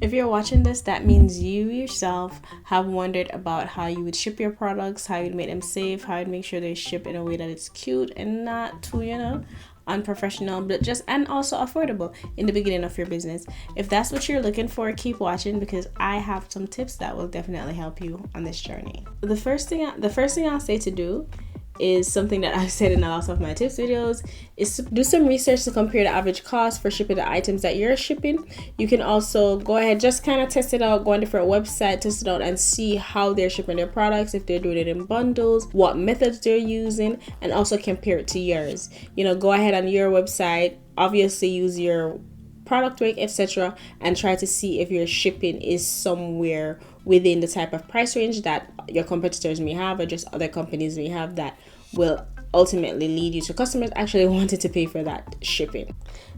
If you're watching this, that means you yourself have wondered about how you would ship your products, how you'd make them safe, how you'd make sure they ship in a way that it's cute and not too, unprofessional, but just and also affordable in the beginning of your business. If that's what you're looking for, keep watching because I have some tips that will definitely help you on this journey. The first thing I'll say to do is something that I've said in a lot of my tips videos, is to do some research to compare the average cost for shipping the items that you're shipping. You can also go ahead, just kind of test it out, go on different websites, test it out and see how they're shipping their products, if they're doing it in bundles, what methods they're using, and also compare it to yours. Go ahead on your website, obviously use your product weight, etc., and try to see if your shipping is somewhere within the type of price range that your competitors may have or just other companies may have that will ultimately lead you to customers actually wanting to pay for that shipping.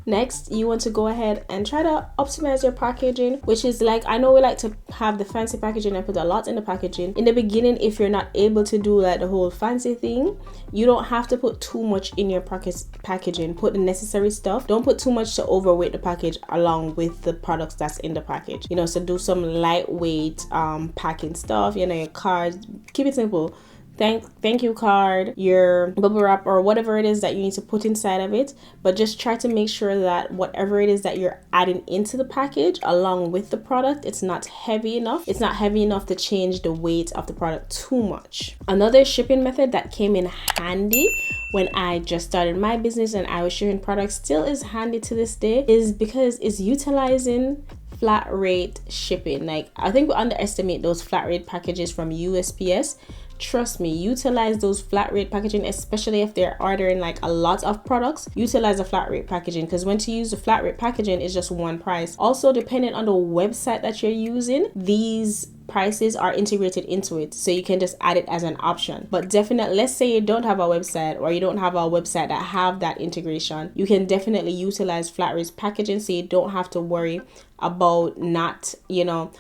Next, you want to go ahead and try to optimize your packaging, which is like, I know we like to have the fancy packaging and put a lot in the packaging. In the beginning, if you're not able to do like the whole fancy thing, you don't have to put too much in your packaging. Put the necessary stuff. Don't put too much to overweight the package along with the products that's in the package. So do some lightweight packing stuff, your cards. Keep it simple. Thank you card, your bubble wrap, or whatever it is that you need to put inside of it, but just try to make sure that whatever it is that you're adding into the package along with the product, it's not heavy enough. It's not heavy enough to change the weight of the product too much. Another shipping method that came in handy when I just started my business and I was shipping products, still is handy to this day, is because it's utilizing flat rate shipping. Like, I think we underestimate those flat rate packages from USPS. Trust me, utilize those flat rate packaging, especially if they're ordering like a lot of products. Utilize the flat rate packaging, because when to use the flat rate packaging is just one price. Also, depending on the website that you're using, these prices are integrated into it, so you can just add it as an option. But definitely, let's say you don't have a website or you don't have a website that have that integration, you can definitely utilize flat rate packaging, so you don't have to worry about not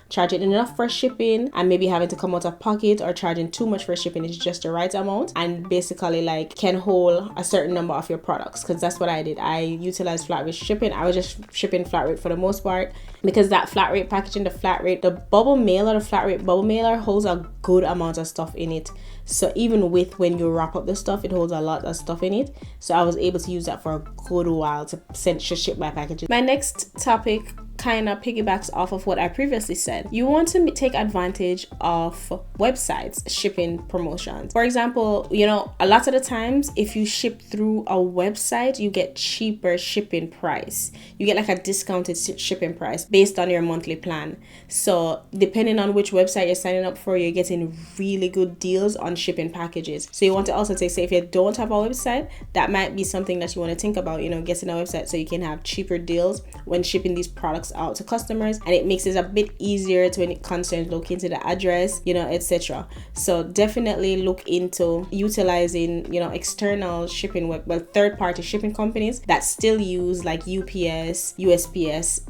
charging enough for shipping and maybe having to come out of pocket, or charging too much for shipping. It's just the right amount and basically like can hold a certain number of your products, because that's what I did. I utilized flat rate shipping. I was just shipping flat rate for the most part, because that flat rate packaging, the flat rate bubble mailer holds a good amount of stuff in it. So even with when you wrap up the stuff, it holds a lot of stuff in it. So I was able to use that for a good while to ship my packages. My next topic kind of piggybacks off of what I previously said. You want to take advantage of websites shipping promotions. For example, a lot of the times if you ship through a website, you get cheaper shipping price. You get like a discounted shipping price based on your monthly plan. So depending on which website you're signing up for, you're getting really good deals on shipping packages. So you want to also say if you don't have a website, that might be something that you want to think about, getting a website so you can have cheaper deals when shipping these products out to customers, and it makes it a bit easier to when it concerns locating the address, etc. So definitely look into utilizing external shipping third-party shipping companies that still use like UPS, USPS,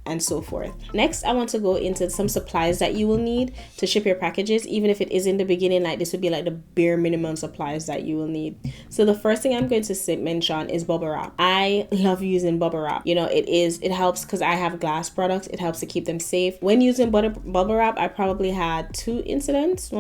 and so forth. Next, I want to go into some supplies that you will need to ship your packages. Even if it is in the beginning, like this would be like the bare minimum supplies that you will need. So the first thing I'm going to mention is bubble wrap. I love using bubble wrap. It helps because I have glass products. It helps to keep them safe. When using bubble wrap, I probably had 2 incidents,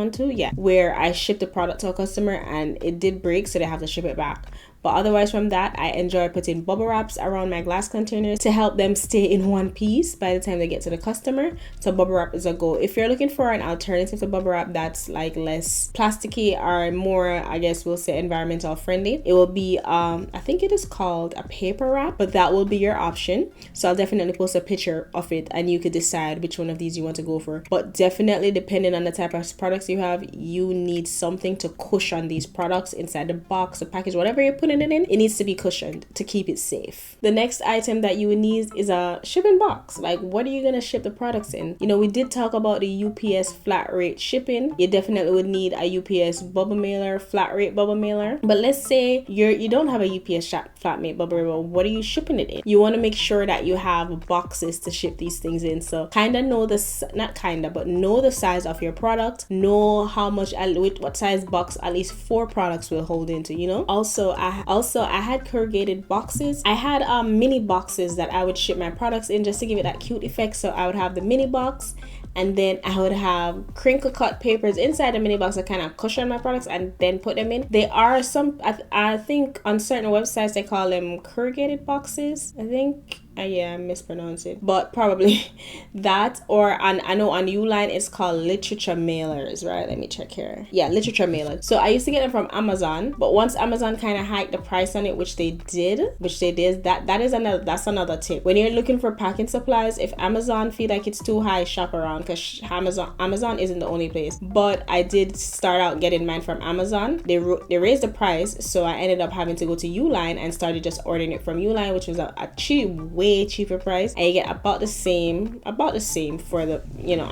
where I shipped the product to a customer and it did break, so they have to ship it back. But otherwise from that, I enjoy putting bubble wraps around my glass containers to help them stay in one piece by the time they get to the customer. So bubble wrap is a go. If you're looking for an alternative to bubble wrap that's like less plasticky or more, I guess we'll say environmental friendly, it will be I think it is called a paper wrap, but that will be your option. So I'll definitely post a picture of it and you could decide which one of these you want to go for. But definitely, depending on the type of products you have, you need something to cushion these products inside the box, the package, whatever you're putting it in. It needs to be cushioned to keep it safe. The next item that you would need is a shipping box. Like, what are you going to ship the products in? We did talk about the UPS flat rate shipping. You definitely would need a UPS bubble mailer, flat rate bubble mailer. But let's say you don't have a UPS flat rate bubble mailer. What are you shipping it in? You want to make sure that you have boxes to ship these things in. So know the size of your product. Know how much, what size box at least 4 products will hold into, Also, I Also, I had corrugated boxes. I had mini boxes that I would ship my products in just to give it that cute effect. So I would have the mini box, and then I would have crinkle cut papers inside the mini box that kind of cushion my products and then put them in. They are some, I think on certain websites they call them corrugated boxes. I think, yeah, I mispronounced it, but probably that. Or I know on Uline it's called literature mailers, right? Let me check here. Yeah, literature mailers. So I used to get them from Amazon, but once Amazon kind of hiked the price on it, which they did, that's another tip. When you're looking for packing supplies, if Amazon feel like it's too high, shop around, because Amazon isn't the only place. But I did start out getting mine from Amazon. They raised the price, so I ended up having to go to Uline and started just ordering it from Uline, which was a way cheaper price, and you get about the same for the,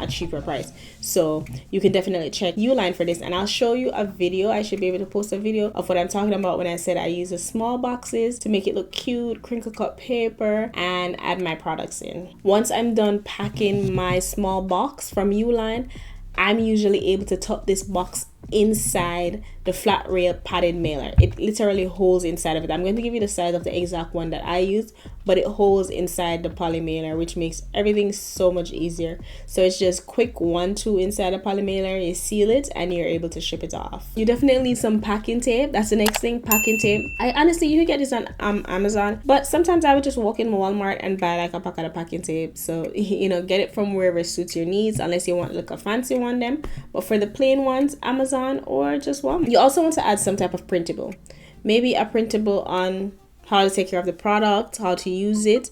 a cheaper price. So you can definitely check Uline for this, and I'll show you a video. I should be able to post a video of what I'm talking about when I said I use the small boxes to make it look cute, crinkle cut paper, and add my products in. Once I'm done packing my small box from Uline, I'm usually able to tuck this box inside the flat rail padded mailer. It literally holds inside of it. I'm going to give you the size of the exact one that I use, but it holds inside the poly mailer, which makes everything so much easier. So it's just quick 1-2 inside the poly mailer, you seal it, and you're able to ship it off. You definitely need some packing tape. That's the next thing, packing tape. I honestly, you can get this on Amazon, but sometimes I would just walk in Walmart and buy like a packet of packing tape. So get it from wherever suits your needs, unless you want like a fancy one them. But for the plain ones, Amazon or just Walmart. You also want to add some type of printable, maybe a printable on how to take care of the product, how to use it,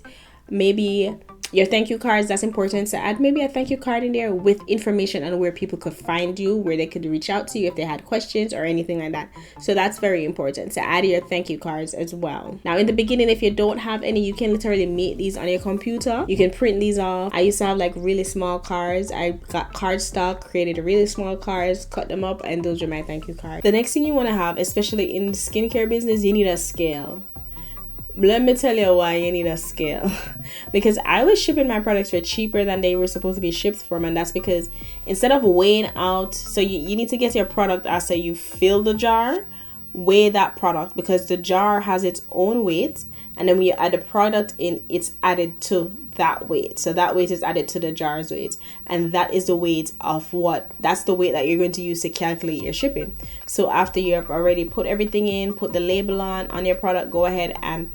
maybe your thank you cards. That's important to add maybe a thank you card in there with information on where people could find you, where they could reach out to you if they had questions or anything like that. So that's very important to add your thank you cards as well. Now in the beginning, if you don't have any, you can literally make these on your computer. You can print these off. I used to have like really small cards. I got cardstock, created really small cards, cut them up, and those are my thank you cards. The next thing you want to have, especially in the skincare business, you need a scale. Let me tell you why you need a scale. Because I was shipping my products for cheaper than they were supposed to be shipped from, and that's because instead of weighing out, so you need to get your product after you fill the jar, weigh that product, because the jar has its own weight, and then when you add the product in, it's added to that weight. So that weight is added to the jar's weight, and that is the weight of that's the weight that you're going to use to calculate your shipping. So after you have already put everything in, put the label on your product, go ahead and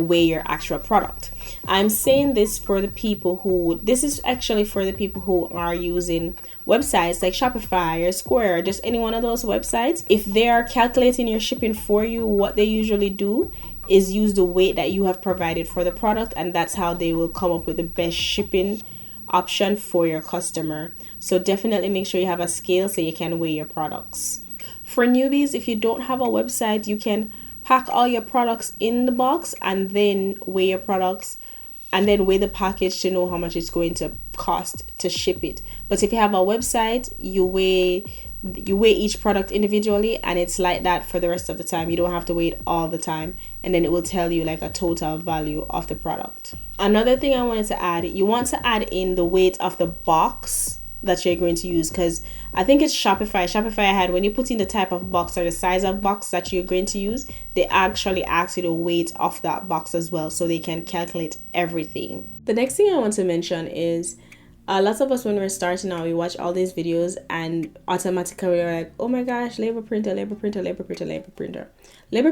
weigh your actual product. I'm saying this for the people who, this is actually for the people who are using websites like Shopify or Square or just any one of those websites. If they are calculating your shipping for you, what they usually do is use the weight that you have provided for the product, and that's how they will come up with the best shipping option for your customer. So definitely make sure you have a scale so you can weigh your products. For newbies, if you don't have a website, you can pack all your products in the box and then weigh your products, and then weigh the package to know how much it's going to cost to ship it. But if you have a website, you weigh each product individually, and it's like that for the rest of the time. You don't have to weigh it all the time, and then it will tell you like a total value of the product. Another thing I wanted to add, you want to add in the weight of the box that you're going to use, because I think it's Shopify had, when you put in the type of box or the size of box that you're going to use, they actually ask you the weight of that box as well, so they can calculate everything. The next thing I want to mention is lots of us, when we're starting out, we watch all these videos and automatically we're like, oh my gosh, label printer. Label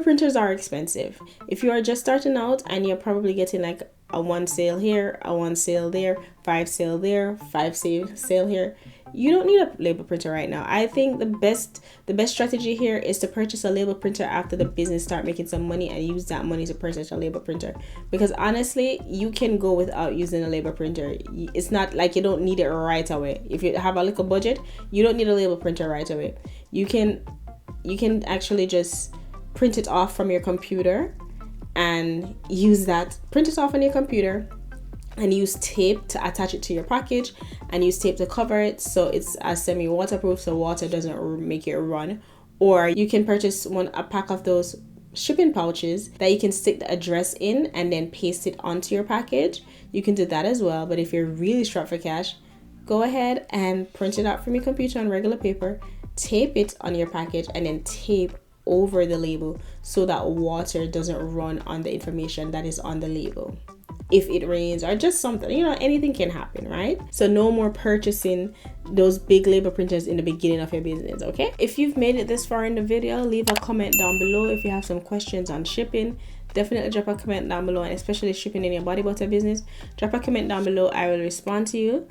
printers are expensive. If you are just starting out and you're probably getting like a 1 sale here, a 1 sale there, 5 sale there, 5 sale here, you don't need a label printer right now. I think the best strategy here is to purchase a label printer after the business start making some money, and use that money to purchase a label printer. Because honestly, you can go without using a label printer. It's not like you don't need it right away. If you have a little budget, you don't need a label printer right away. You can actually just print it off from your computer and use that. Print it off on your computer and use tape to attach it to your package, and use tape to cover it so it's semi-waterproof so water doesn't make it run. Or you can purchase a pack of those shipping pouches that you can stick the address in and then paste it onto your package. You can do that as well. But if you're really strapped for cash, go ahead and print it out from your computer on regular paper, tape it on your package, and then tape over the label so that water doesn't run on the information that is on the label. If it rains or just something, anything can happen, right? So no more purchasing those big label printers in the beginning of your business, okay? If you've made it this far in the video, leave a comment down below. If you have some questions on shipping, definitely drop a comment down below, and especially shipping in your body butter business, drop a comment down below. I will respond to you.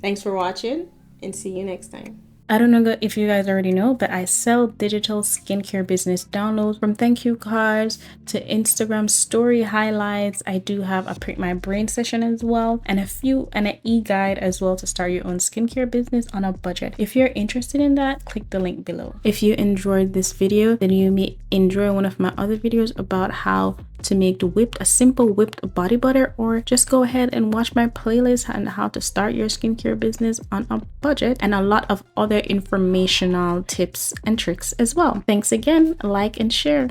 Thanks for watching, and see you next time. I don't know if you guys already know, but I sell digital skincare business downloads, from thank you cards to Instagram story highlights. I do have a Print My Brain session as well, and an e-guide as well to start your own skincare business on a budget. If you're interested in that, click the link below. If you enjoyed this video, then you may enjoy one of my other videos about how to make a simple whipped body butter, or just go ahead and watch my playlist on how to start your skincare business on a budget, and a lot of other informational tips and tricks as well. Thanks again, like and share.